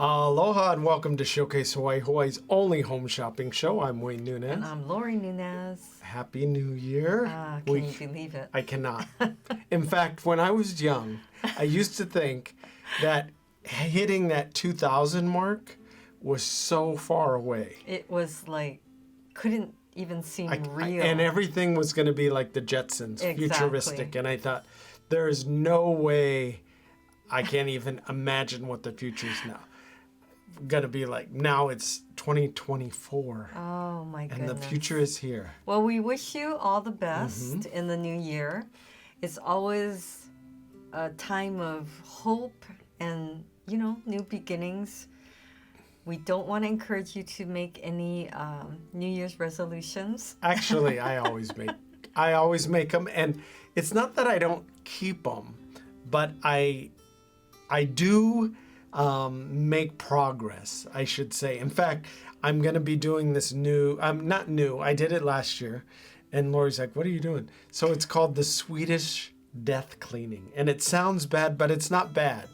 Aloha and welcome to Showcase Hawaii, Hawaii's only home shopping show. I'm Wayne Nunez. And I'm Lori Nunez. Happy New Year. Can you believe it? I cannot. In fact, when I was young, I used to think that hitting that 2000 mark was so far away. It was like, couldn't even seem real. And everything was going to be like the Jetsons, futuristic. And I thought, there is no way I can't even imagine what the future is now. Going to be like. Now it's 2024. Oh my goodness. And the future is here. Well, we wish you all the best in the new year. It's always a time of hope and, new beginnings. We don't want to encourage you to make any New Year's resolutions. Actually, I always make them, and it's not that I don't keep them, but I do make progress, I should say. In fact, I'm going to be doing this not new, I did it last year, and Lori's like, what are you doing? So it's called the Swedish death cleaning, and it sounds bad, but it's not bad.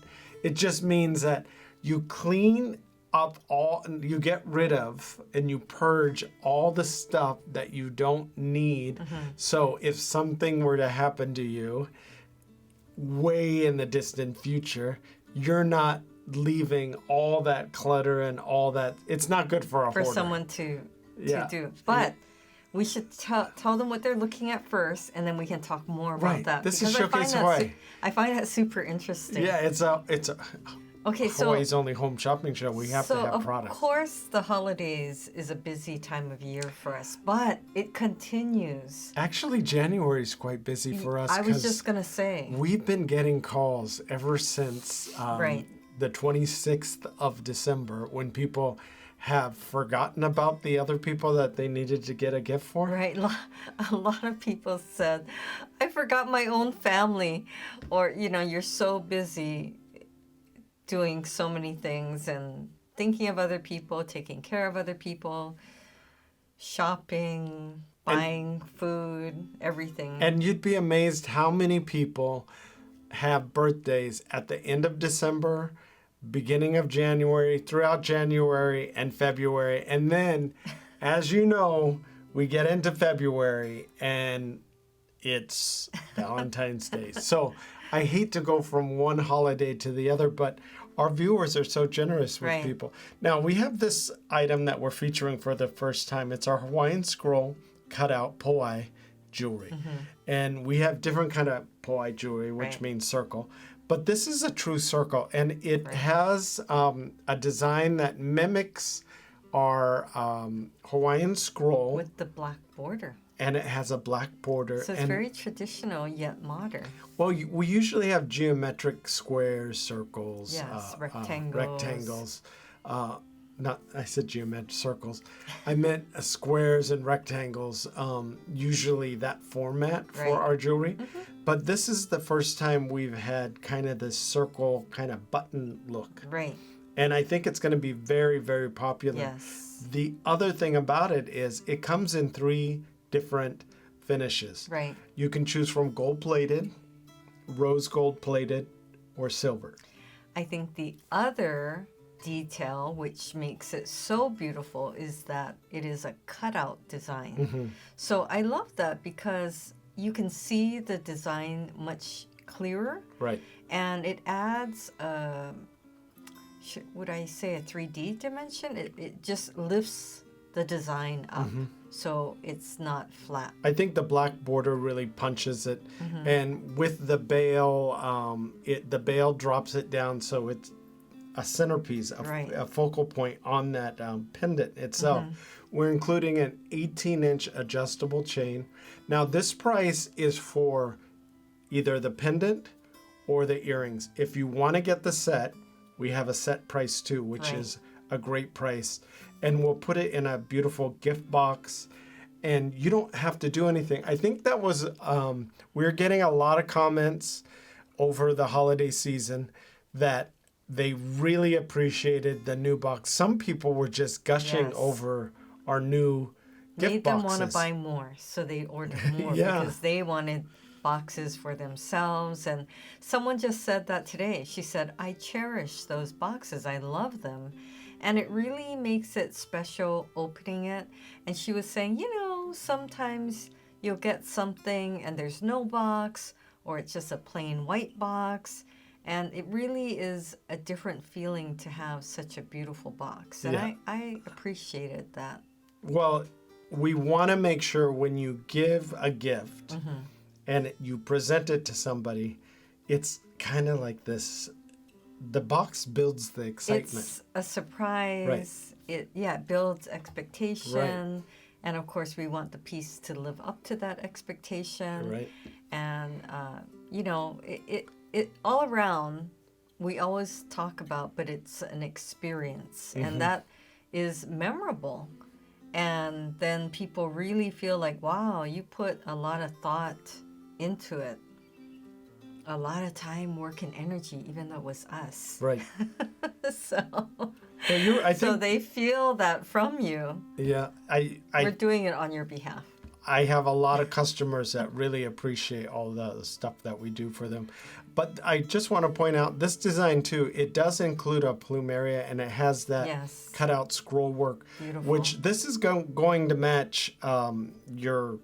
It just means that you clean up you get rid of and you purge all the stuff that you don't need. So if something were to happen to you way in the distant future, you're not leaving all that clutter and all that. It's not good for a hoarder. Someone to do. But we should tell them what they're looking at first, and then we can talk more about that. This is Showcase Hawaii. I find that super interesting. Yeah, it's a Hawaii's only home shopping show. We have to have products. Of course, the holidays is a busy time of year for us, but it continues. Actually, January is quite busy for us. I was just going to say. We've been getting calls ever since the 26th of December when people have forgotten about the other people that they needed to get a gift for. Right. A lot of people said, I forgot my own family. Or, you're so busy doing so many things and thinking of other people, taking care of other people, shopping, buying food, everything. And you'd be amazed how many people have birthdays at the end of December, beginning of January, throughout January and February. And then, as you know, we get into February and it's Valentine's Day. So I hate to go from one holiday to the other, but our viewers are so generous with people. Now, we have this item that we're featuring for the first time. It's our Hawaiian Scroll cutout poai jewelry. And we have different kind of poai jewelry, which means circle. But this is a true circle, and it has a design that mimics our Hawaiian scroll. With the black border. And it has a black border. So it's very traditional yet modern. Well, we usually have geometric squares, circles. Yes, rectangles. Rectangles. I said geometric circles. I meant squares and rectangles, usually that format for our jewelry. But this is the first time we've had kind of this circle kind of button look. Right. And I think it's going to be very, very popular. Yes. The other thing about it is it comes in 3 different finishes. Right. You can choose from gold-plated, rose gold-plated, or silver. I think the other detail which makes it so beautiful is that it is a cutout design. So I love that because you can see the design much clearer. Right. And it adds would I say a 3D dimension? It just lifts the design up. So it's not flat. I think the black border really punches it. And with the bail, the bail drops it down so it's a centerpiece, a focal point on that pendant itself. We're including an 18-inch adjustable chain. Now, this price is for either the pendant or the earrings. If you want to get the set, we have a set price too, which is a great price. And we'll put it in a beautiful gift box. And you don't have to do anything. I think that was, we're getting a lot of comments over the holiday season that they really appreciated the new box. Some people were just gushing over our new gift boxes. Made them want to buy more, so they ordered more because they wanted boxes for themselves. And someone just said that today. She said, I cherish those boxes. I love them. And it really makes it special opening it. And she was saying, sometimes you'll get something and there's no box, or it's just a plain white box. And it really is a different feeling to have such a beautiful box. And I appreciated that. Well, we want to make sure when you give a gift and you present it to somebody, it's kind of like this. The box builds the excitement. It's a surprise. Right. It builds expectation. Right. And of course, we want the piece to live up to that expectation. Right. And, it all around, we always talk about, but it's an experience. And that is memorable. And then people really feel like, wow, you put a lot of thought into it. A lot of time, work, and energy, even though it was us. Right. So I think they feel that from you. Yeah. We're doing it on your behalf. I have a lot of customers that really appreciate all the stuff that we do for them. But I just want to point out this design too, it does include a plumeria and it has that cutout scroll work. Beautiful. Which this is going to match your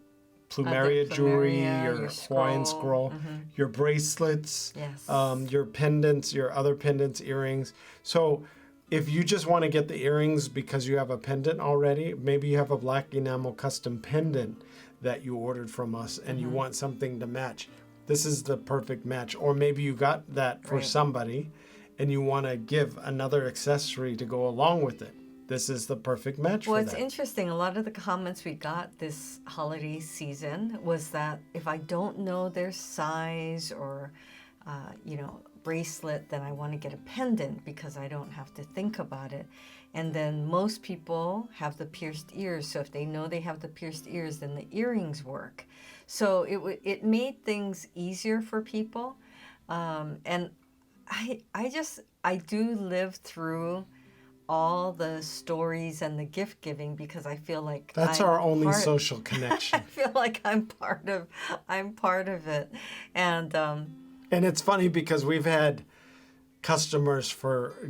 plumeria jewelry, your Hawaiian scroll, your bracelets, your pendants, your other pendants, earrings. So if you just want to get the earrings because you have a pendant already, maybe you have a black enamel custom pendant that you ordered from us and you want something to match. This is the perfect match. Or maybe you got that for somebody and you want to give another accessory to go along with it. This is the perfect match for that. Well, it's interesting. A lot of the comments we got this holiday season was that if I don't know their size or, bracelet, then I want to get a pendant because I don't have to think about it. And then most people have the pierced ears. So if they know they have the pierced ears, then the earrings work. So it made things easier for people. And I do live through all the stories and the gift giving because I feel like that's our only social connection. I feel like I'm part of it. And it's funny because we've had customers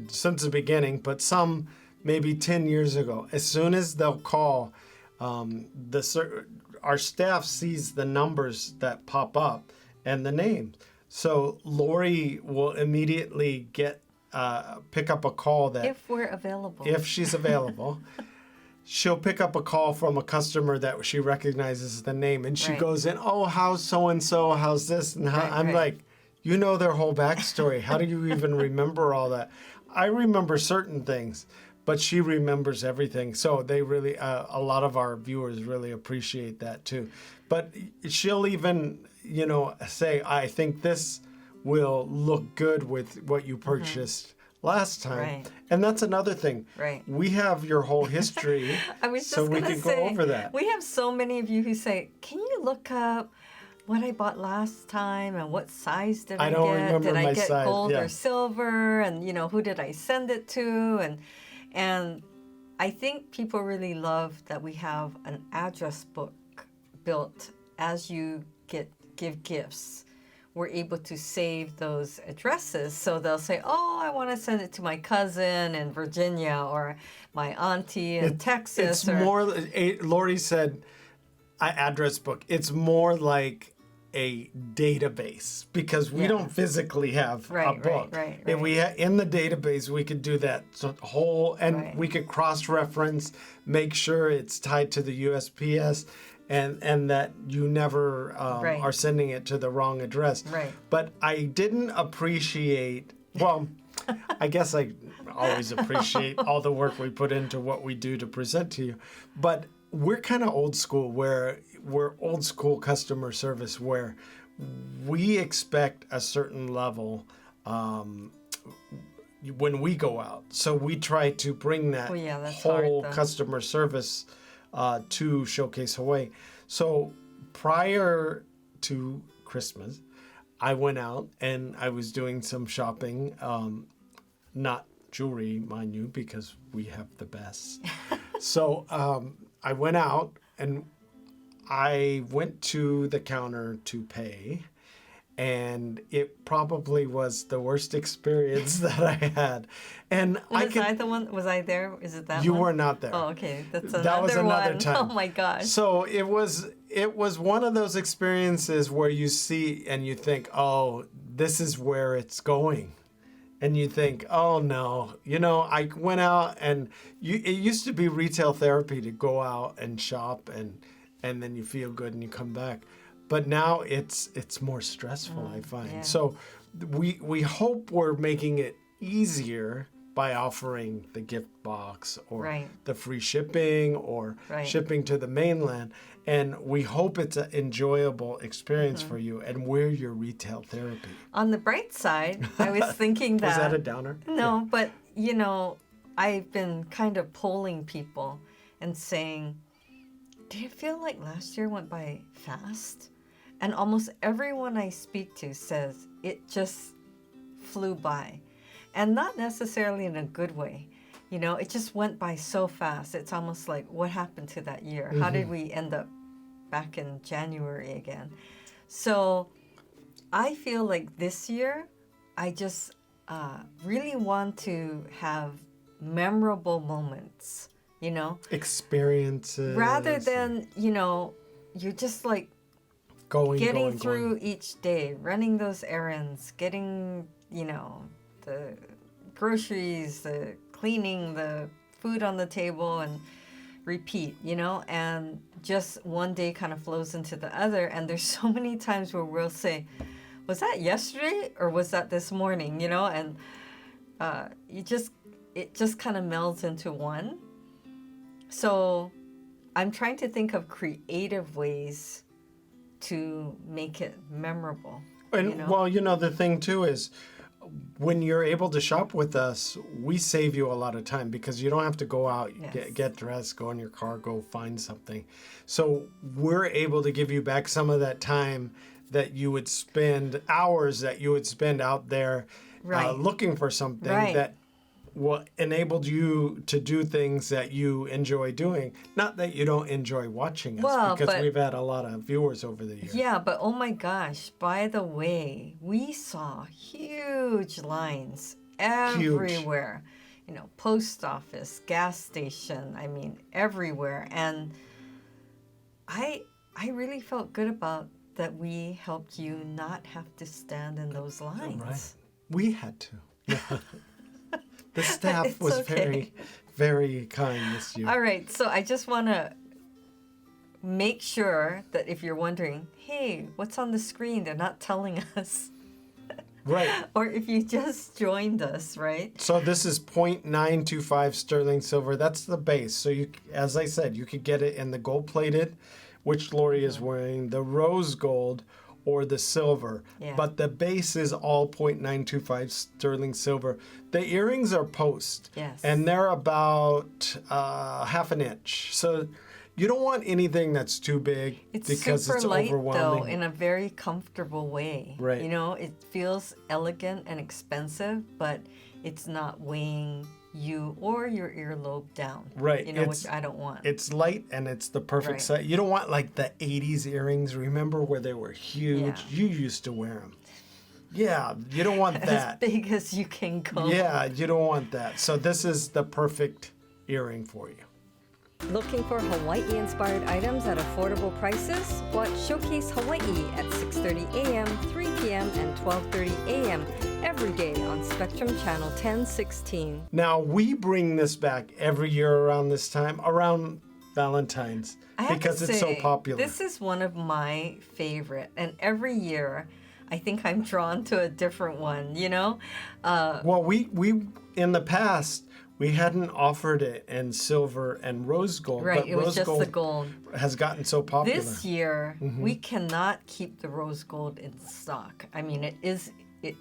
since the beginning, but some maybe 10 years ago. As soon as they'll call, our staff sees the numbers that pop up and the names. So Lori will immediately pick up a call that if we're available. If she's available. She'll pick up a call from a customer that she recognizes the name, and she goes in, oh, how's so-and-so, how's this, and how, I'm like, you know their whole backstory. How do you even remember all that? I remember certain things, but she remembers everything. So they really, a lot of our viewers really appreciate that too. But she'll even, say, I think this will look good with what you purchased last time. Right. And that's another thing. Right. We have your whole history, so we can go over that. We have so many of you who say, can you look up what I bought last time and what size did I get? I don't remember did my I get size. gold or silver? And, who did I send it to? And I think people really love that we have an address book built as you give gifts. We're able to save those addresses. So they'll say, oh, I want to send it to my cousin in Virginia or my auntie in Texas. It's more, Lori said, address book. It's more like a database because we don't physically have a book. Right. If we in the database, we could do that whole, and we could cross-reference, make sure it's tied to the USPS, and that you never are sending it to the wrong address. Right. But I didn't appreciate, I guess I always appreciate all the work we put into what we do to present to you. But we're kind of old school, where we're old school customer service, where we expect a certain level when we go out. So we try to bring that whole customer service to Showcase Hawaii. So prior to Christmas, I went out and I was doing some shopping, not jewelry, mind you, because we have the best. So I went out and I went to the counter to pay, and it probably was the worst experience that I had. And Was I the one? Was I there? Is it that you one? were not there. Oh, okay. That's That was another one. time. Oh my gosh. So it was one of those experiences where you see and you think, oh, this is where it's going. And you think, oh no, I went out and it used to be retail therapy to go out and shop and then you feel good and you come back. But now it's more stressful, I find. Yeah. So we hope we're making it easier by offering the gift box or the free shipping or shipping to the mainland. And we hope it's an enjoyable experience for you, and we're your retail therapy. On the bright side, I was thinking that... Was that a downer? No, but, I've been kind of polling people and saying, do you feel like last year went by fast? And almost everyone I speak to says it just flew by. And not necessarily in a good way. It just went by so fast. It's almost like, what happened to that year? How did we end up back in January again? So I feel like this year, I just really want to have memorable moments, Experiences. Rather than, you're just like getting through each day, running those errands, getting, the groceries, the cleaning, the food on the table, and repeat, and just one day kind of flows into the other. And there's so many times where we'll say, was that yesterday or was that this morning, and it just kind of melds into one. So I'm trying to think of creative ways to make it memorable. And well, the thing too is, when you're able to shop with us, we save you a lot of time because you don't have to go out, get dressed, go in your car, go find something. So we're able to give you back some of that time that you would spend, hours that you would spend out there looking for something that enabled you to do things that you enjoy doing. Not that you don't enjoy watching us, because we've had a lot of viewers over the years. Yeah, but oh my gosh, by the way, we saw huge lines everywhere. Post office, gas station, everywhere. And I really felt good about that we helped you not have to stand in those lines. Right. We had to. The staff was very, very kind this year. All right, so I just want to make sure that if you're wondering, hey, what's on the screen? They're not telling us. Right. Or if you just joined us, right? So this is 0.925 sterling silver. That's the base. So as I said, you could get it in the gold-plated, which Lori is wearing, the rose gold, or the silver. Yeah. But the base is all 0.925 sterling silver. The earrings are post. Yes. And they're about half an inch. So you don't want anything that's too big because super it's light, overwhelming. though, in a very comfortable way. Right. It feels elegant and expensive, but it's not weighing you or your earlobe down. Right. Which I don't want. It's light and it's the perfect size. You don't want like the 80s earrings. Remember where they were huge? Yeah. You used to wear them. Yeah, you don't want that. As big as you can go. Yeah, you don't want that. So this is the perfect earring for you. Looking for Hawaii-inspired items at affordable prices? Watch Showcase Hawaii at 6:30 a.m., 3 p.m., and 12:30 a.m. every day on Spectrum Channel 1016. Now, we bring this back every year around this time, around Valentine's, because it's so popular. This is one of my favorite, and every year I think I'm drawn to a different one, Well, we in the past, we hadn't offered it in silver and rose gold. Right, but it was rose just gold the gold. has gotten so popular. This year, we cannot keep the rose gold in stock.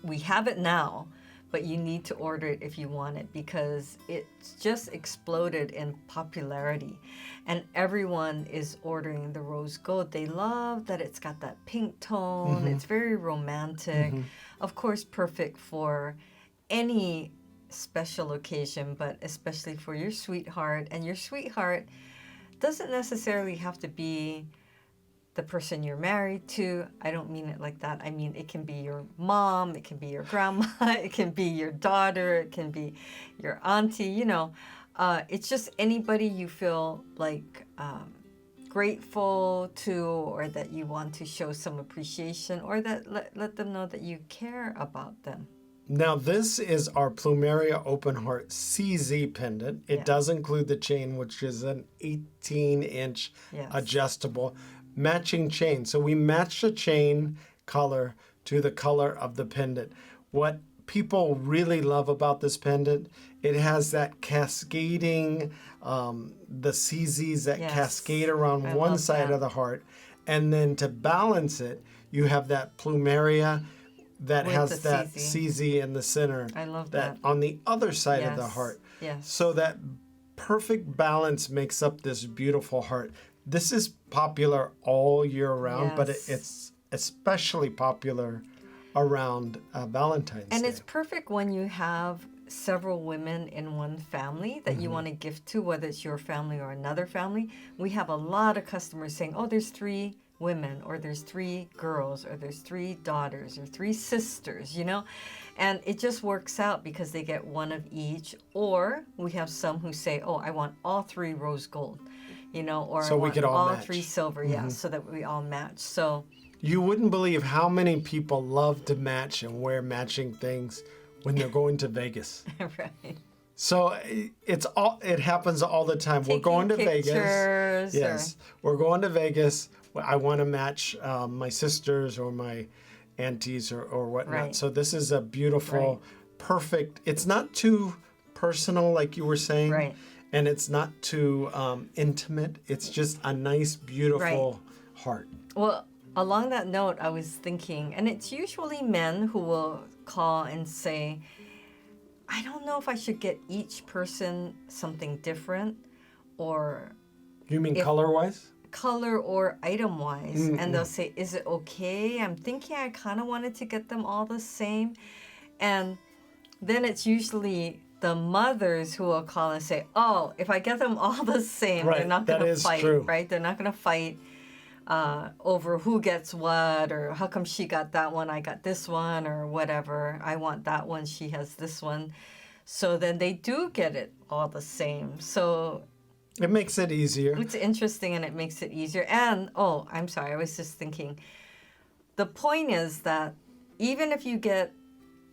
We have it now, but you need to order it if you want it because it's just exploded in popularity. And everyone is ordering the rose gold. They love that it's got that pink tone. It's very romantic. Of course, perfect for any special occasion, but especially for your sweetheart. And your sweetheart doesn't necessarily have to be the person you're married to. I don't mean it like that. I mean, it can be your mom, it can be your grandma, it can be your daughter, it can be your auntie, you know. It's just anybody you feel like grateful to, or that you want to show some appreciation, or that let them know that you care about them. Now, this is our Plumeria Open Heart CZ pendant. It does include the chain, which is an 18-inch adjustable matching chain. So we match the chain color to the color of the pendant. What people really love about this pendant, it has that cascading, the CZs that cascade around one side of the heart. And then to balance it, you have that Plumeria that With has the that CZ. CZ in the center. I love that. On the other side of the heart. Yes. So that perfect balance makes up this beautiful heart. This is popular all year round, but it's especially popular around Valentine's Day. And it's perfect when you have several women in one family that you want to gift to, whether it's your family or another family. We have a lot of customers saying, oh, there's 3 women, or there's 3 girls, or there's 3 daughters, or 3 sisters, you know. And it just works out because they get one of each. Or we have some who say, oh, I want all 3 rose gold, you know, or so I we want could all match. 3 silver, so that we all match. So you wouldn't believe how many people love to match and wear matching things when they're going to Vegas. right. So it happens all the time. We're going to Vegas. Yes, we're going to Vegas. I want to match my sisters or my aunties or whatnot. Right. So this is a beautiful, perfect. It's not too personal, like you were saying. Right. And it's not too intimate. It's just a nice, beautiful heart. Well, along that note, I was thinking, and it's usually men who will call and say, I don't know if I should get each person something different, or You mean color-wise? color or item-wise. And they'll say, is it okay? I'm thinking I kind of wanted to get them all the same. And then it's usually the mothers who will call and say, oh, if I get them all the same, they're not going to fight, right? They're not going to fight over who gets what, or how come she got that one, I got this one, or whatever. I want that one, she has this one. So then they do get it all the same. So it makes it easier. It's interesting, and it makes it easier. And, oh, I'm sorry, I was just thinking, the point is that even if you get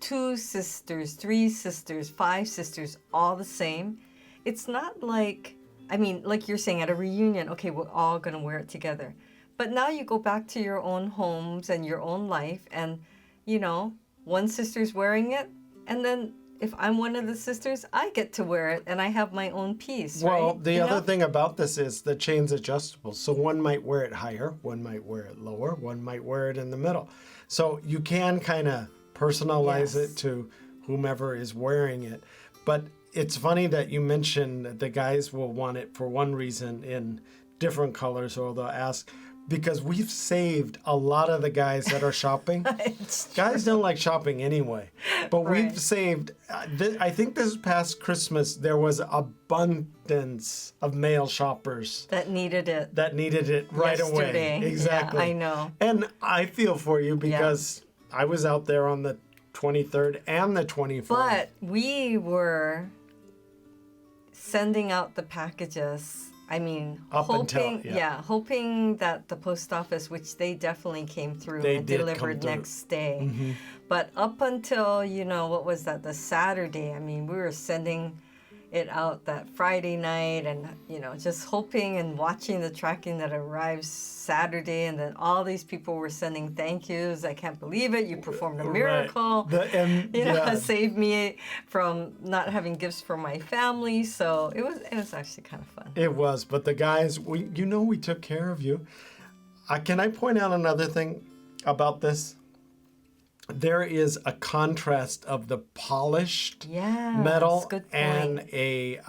2 sisters, 3 sisters, 5 sisters, all the same, it's not like, I mean, like you're saying, at a reunion, okay, we're all going to wear it together. But now you go back to your own homes and your own life, and, you know, one sister's wearing it, and then if I'm one of the sisters, I get to wear it, and I have my own piece, Well, right? the other thing about this is the chain's adjustable. So one might wear it higher, one might wear it lower, one might wear it in the middle. So you can kind of personalize it to whomever is wearing it. But it's funny that you mentioned that the guys will want it for one reason in different colors, or they'll ask, because we've saved a lot of the guys that are shopping. Guys don't like shopping anyway, but we've saved. I think this past Christmas there was abundance of male shoppers that needed it. Right yesterday. away. Exactly. Yeah, I know. And I feel for you because I was out there on the 23rd and the 24th. But we were sending out the packages. I mean, hoping that the post office, which they definitely came through and delivered next day. Mm-hmm. But up until, you know, what was that, the Saturday, I mean, we were sending it out that Friday night, and, you know, just hoping and watching the tracking that arrives Saturday, and then all these people were sending thank yous. I can't believe it. You performed a miracle. Saved me from not having gifts for my family. So it was actually kind of fun. It was, but the guys, we took care of you. Can I point out another thing about this? There is a contrast of the polished metal and a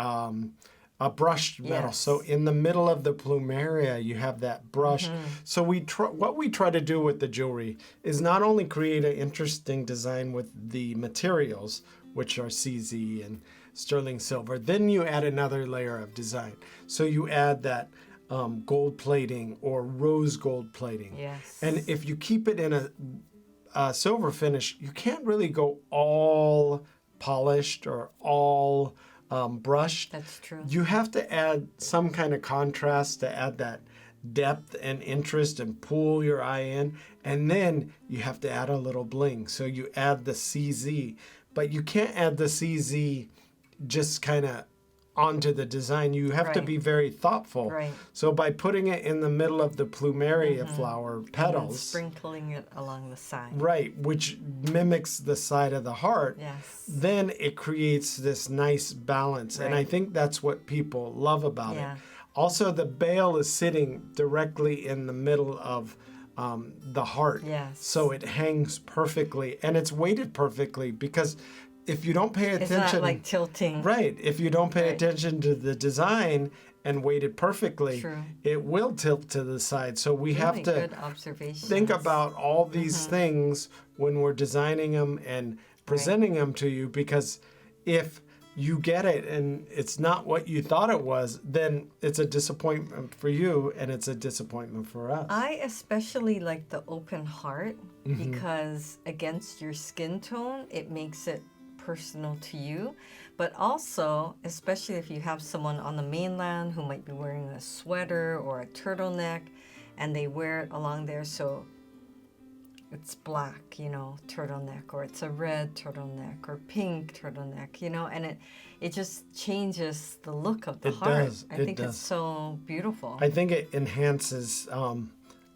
brushed metal. So in the middle of the plumeria, you have that brush. Mm-hmm. So what we try to do with the jewelry is not only create an interesting design with the materials, which are CZ and sterling silver, then you add another layer of design. So you add that gold plating or rose gold plating. Yes. And if you keep it in a silver finish, you can't really go all polished or all brushed. That's true. You have to add some kind of contrast to add that depth and interest and pull your eye in. And then you have to add a little bling. So you add the CZ, but you can't add the CZ just kind of onto the design. You have to Right. be very thoughtful. Right. So by putting it in the middle of the plumeria flower And petals, sprinkling it along the side. right, which mimics the side of the heart, Yes. then it creates this nice balance. And I Right. think that's what people love about Yeah. it. Also, the bail is sitting directly in the middle of the heart. Yes. So it hangs perfectly and it's weighted perfectly, because if you don't pay It's attention, not like tilting. right, if you don't pay Right. attention to the design and weight it perfectly, True. it will tilt to the side. So we have Really to good observation. think about all these Mm-hmm. things when we're designing them and presenting them to you, because if you get it and it's not what you thought it was, then it's a disappointment for you and it's a disappointment for us. I especially like the open heart Mm-hmm. because against your skin tone, it makes it personal to you. But also, especially if you have someone on the mainland who might be wearing a sweater or a turtleneck and they wear it along there, so it's black, turtleneck, or it's a red turtleneck or pink turtleneck, and it just changes the look of the It heart. does, I it think does. it's so beautiful. I think it enhances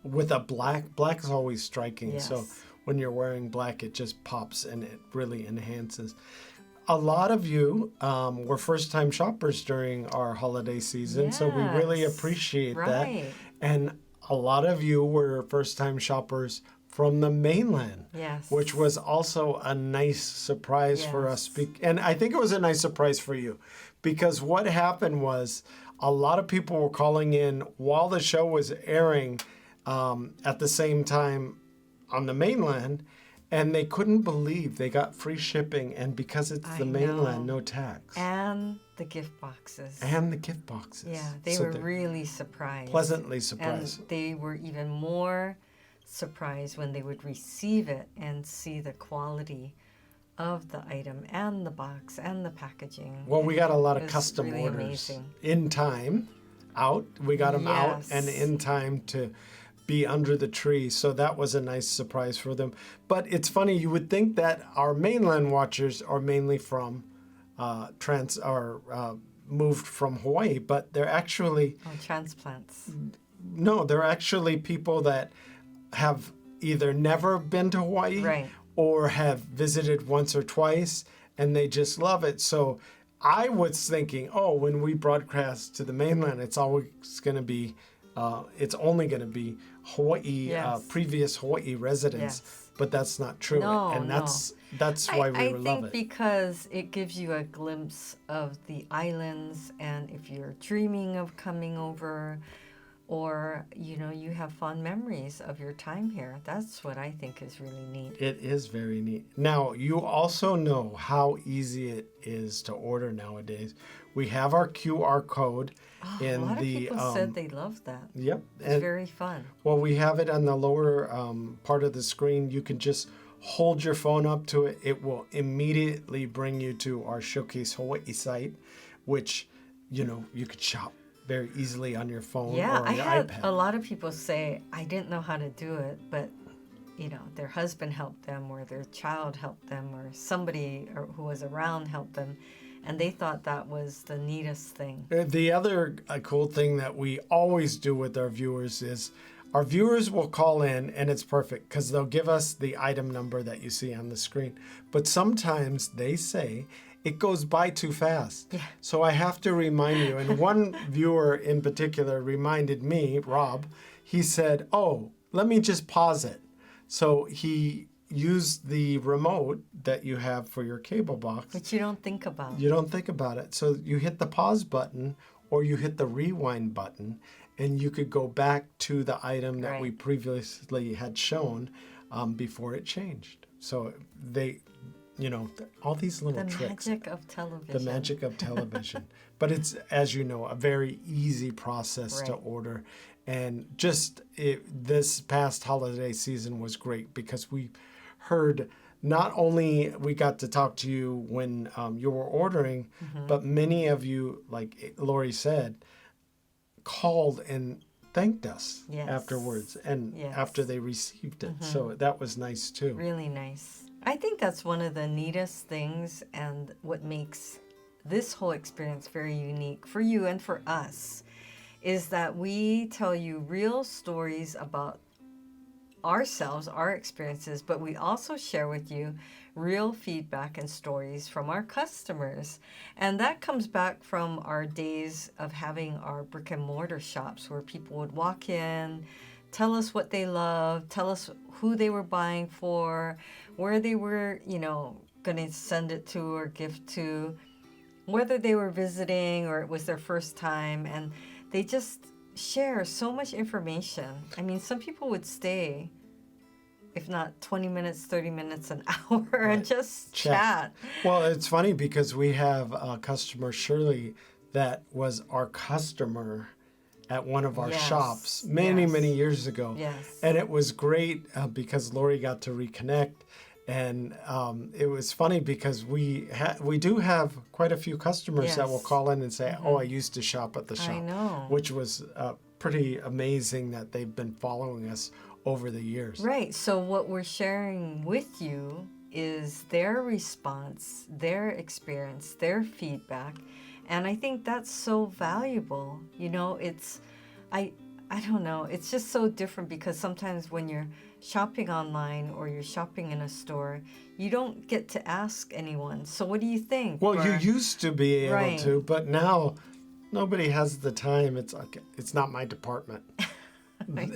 with a black. Black is always striking. So Yes. when you're wearing black, it just pops and it really enhances. A lot of you were first-time shoppers during our holiday season, so we really Yes, appreciate that. right. And a lot of you were first-time shoppers from the mainland, Yes. which was also a nice surprise for us. Yes. And I think it was a nice surprise for you, because what happened was a lot of people were calling in while the show was airing at the same time on the mainland, and they couldn't believe they got free shipping, and because it's I the mainland, know. no tax. And the gift boxes. And the gift boxes. Yeah, they So were they're really surprised. pleasantly surprised. And they were even more surprised when they would receive it and see the quality of the item and the box and the packaging. Well, we got a lot It of was custom really orders amazing. in time, out. We got them out Yes. and in time to be under the tree. So that was a nice surprise for them. But it's funny, you would think that our mainland watchers are mainly from moved from Hawaii, but they're actually Oh, transplants. no, they're actually people that have either never been to Hawaii Right. or have visited once or twice and they just love it. So I was thinking, oh, when we broadcast to the mainland, it's always going to be, it's only going to be Hawaii, Yes. previous Hawaii residents. Yes. But that's not true. No, and no. that's why we I love think it. because it gives you a glimpse of the islands, and if you're dreaming of coming over, or you have fond memories of your time here, that's what I think is really neat. It is very neat. Now, you also know how easy it is to order nowadays. We have our QR code in a lot the of people said they loved that. Yep. It's very fun. Well, we have it on the lower part of the screen. You can just hold your phone up to it. It will immediately bring you to our Showcase Hawaii site, which, you could shop very easily on your phone Yeah, or I on your had iPad. a lot of people say, I didn't know how to do it, but their husband helped them, or their child helped them, or somebody who was around helped them, and they thought that was the neatest thing. The other cool thing that we always do with our viewers is our viewers will call in, and it's perfect because they'll give us the item number that you see on the screen. But sometimes they say it goes by too fast. Yeah. So I have to remind you. And one viewer in particular reminded me, Rob, he said, oh, let me just pause it. So he used the remote that you have for your cable box. But you don't think about. You don't think about it. So you hit the pause button or you hit the rewind button, and you could go back to the item that we Right. previously had shown before it changed. So all these little The tricks. magic of television. The magic of television. But it's, as you know, a very easy process to Right. order. And this past holiday season was great because we heard, not only we got to talk to you when you were ordering, but many of you, like Lori said, called and thanked us Yes. afterwards and Yes. after they received it. So that was nice too. Really nice. I think that's one of the neatest things and what makes this whole experience very unique for you and for us is that we tell you real stories about ourselves, our experiences, but we also share with you real feedback and stories from our customers. And that comes back from our days of having our brick and mortar shops where people would walk in, tell us what they loved, tell us who they were buying for, where they were, going to send it to or gift to, whether they were visiting or it was their first time. And they just share so much information. I mean, some people would stay, if not 20 minutes, 30 minutes, an hour, and just chat. Well, it's funny because we have a customer, Shirley, that was our customer at one of our shops many years ago. Yes. And it was great because Lori got to reconnect. And it was funny because we do have quite a few customers that will call in and say, oh, I used to shop at the shop. I know. Which was pretty amazing that they've been following us over the years. Right. So what we're sharing with you is their response, their experience, their feedback. And I think that's so valuable. I don't know. It's just so different because sometimes when you're shopping online or you're shopping in a store, you don't get to ask anyone. So what do you think? Well, you used to be able Right. to, but now nobody has the time. It's like, it's not my department.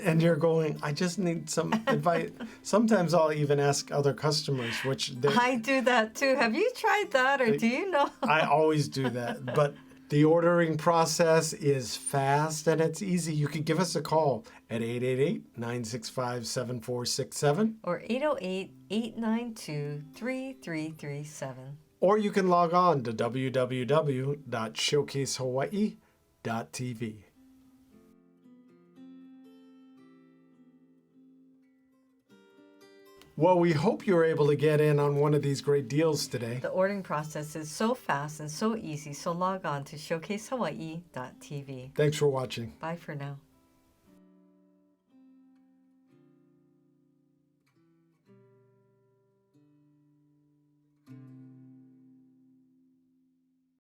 And you're going, I just need some advice. Sometimes I'll even ask other customers, which I do that too. Have you tried that or do you know? I always do that. But the ordering process is fast and it's easy. You can give us a call at 888-965-7467. Or 808-892-3337. Or you can log on to www.showcasehawaii.tv. Well, we hope you were able to get in on one of these great deals today. The ordering process is so fast and so easy, so log on to showcasehawaii.tv. Thanks for watching. Bye for now.